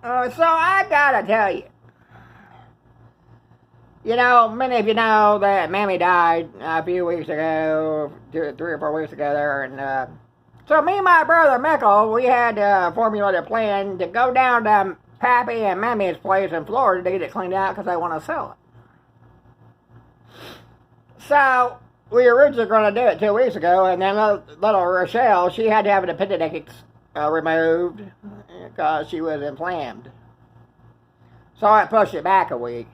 So I gotta tell you, many of you know that Mammy died a few weeks ago, 3 or 4 weeks ago there, and so me and my brother Michael, we had formulated a plan to go down to Pappy and Mammy's place in Florida to get it cleaned out because they want to sell it. So we were originally going to do it 2 weeks ago, and then little Rochelle, she had to have an appendix removed because she was inflamed. So I pushed it back a week.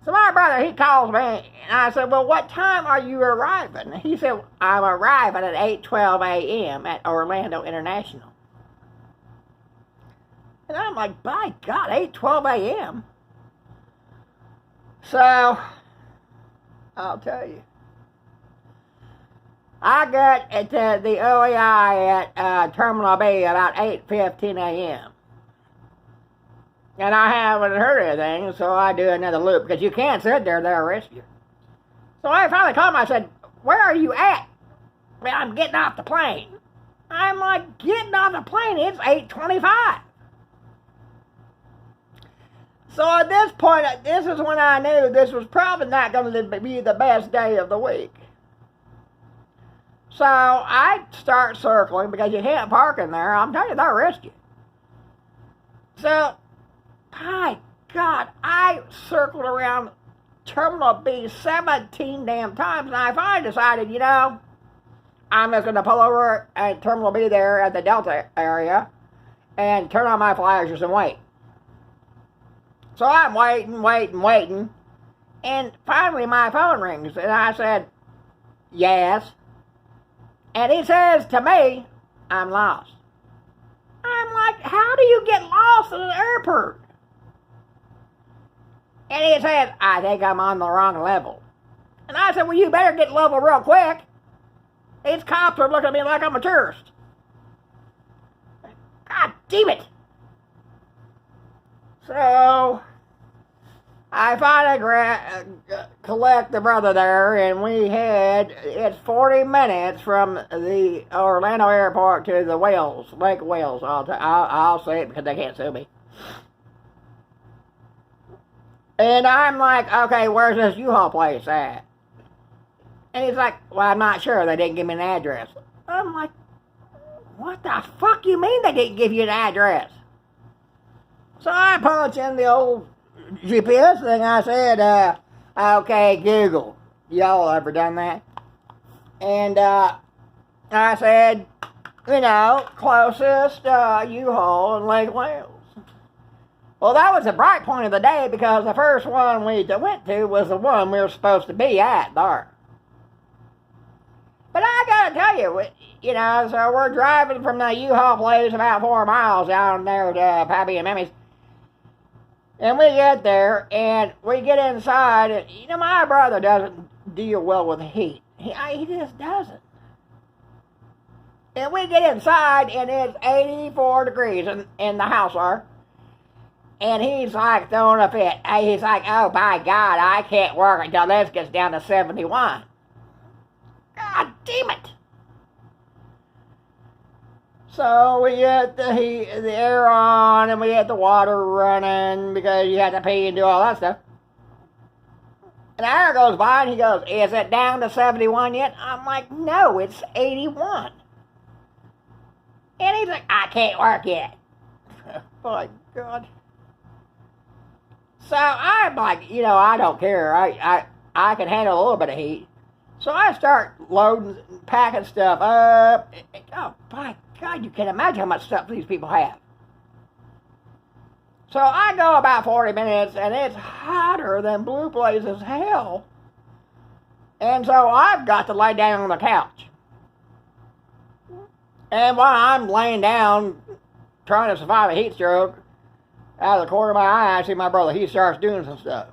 So my brother, he calls me, and I said, well, what time are you arriving? He said, I'm arriving at 8:12 a.m. at Orlando International. And I'm like, by God, 8:12 a.m.? So, I'll tell you. I got at the OEI at Terminal B about 8:15 a.m. And I haven't heard anything, so I do another loop, because you can't sit there, they'll arrest you. So I finally called him, I said, where are you at? Well, I'm getting off the plane. I'm like, getting off the plane? It's 8:25. So at this point, this is when I knew this was probably not going to be the best day of the week. So I start circling, because you can't park in there. I'm telling you, they'll arrest you. So, my God, I circled around Terminal B 17 damn times, and I finally decided, I'm just going to pull over at Terminal B there at the Delta area and turn on my flashers and wait. So I'm waiting, and finally my phone rings, and I said, yes. And he says to me, I'm lost. I'm like, how do you get lost at an airport? And he said, I think I'm on the wrong level. And I said, well, you better get level real quick. These cops are looking at me like I'm a tourist. God damn it. So, I finally collect the brother there, and it's 40 minutes from the Orlando airport to the Lake Wales. I'll say it because they can't sue me. And I'm like, okay, where's this U-Haul place at? And he's like, well, I'm not sure. They didn't give me an address. I'm like, what the fuck you mean they didn't give you an address? So I punch in the old GPS thing. I said, okay, Google. Y'all ever done that? And I said, closest U-Haul in Lake Wales. Well, that was the bright point of the day, because the first one we went to was the one we were supposed to be at there. But I gotta tell you, so we're driving from the U-Haul place about 4 miles down there to Pappy and Mammy's. And we get there, and we get inside, and, my brother doesn't deal well with heat. He just doesn't. And we get inside, and it's 84 degrees in the house there. And he's like throwing a fit. He's like, oh, by God, I can't work until this gets down to 71. God damn it. So we get the air on, and we get the water running, because you have to pee and do all that stuff. An hour goes by, and he goes, is it down to 71 yet? I'm like, no, it's 81. And he's like, I can't work yet. My God. So I'm like, I don't care. I can handle a little bit of heat. So I start loading, packing stuff up. Oh, my God, you can't imagine how much stuff these people have. So I go about 40 minutes, and it's hotter than blue blazes hell. And so I've got to lay down on the couch. And while I'm laying down, trying to survive a heat stroke, out of the corner of my eye, I see my brother. He starts doing some stuff.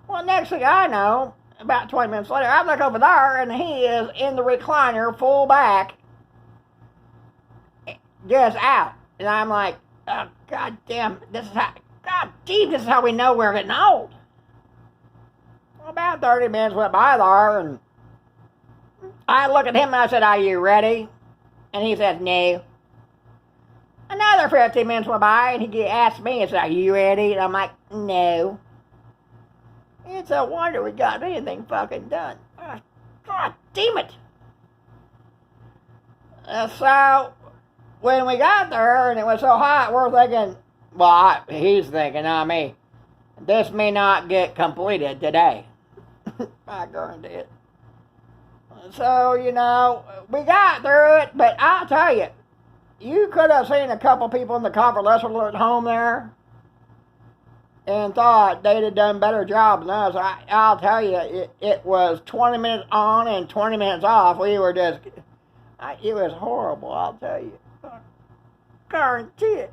Well, next thing I know, about 20 minutes later, I look over there, and he is in the recliner, full back, just out. And I'm like, oh, God damn, this is how we know we're getting old. Well, about 30 minutes went by there, and I look at him, and I said, are you ready? And he said, no. And Another 15 minutes went by, and he asked me, he said, "Are you ready?" And I'm like, "No." It's a wonder we got anything fucking done. God damn it. So, when we got there, and it was so hot, we're thinking, well, he's thinking, not me, this may not get completed today. I guarantee it. So, you know, we got through it, but I'll tell you, you could have seen a couple people in the convalescent at home there and thought they'd have done a better job than us. I'll tell you, it was 20 minutes on and 20 minutes off. We were just, it was horrible, I'll tell you. I guarantee it.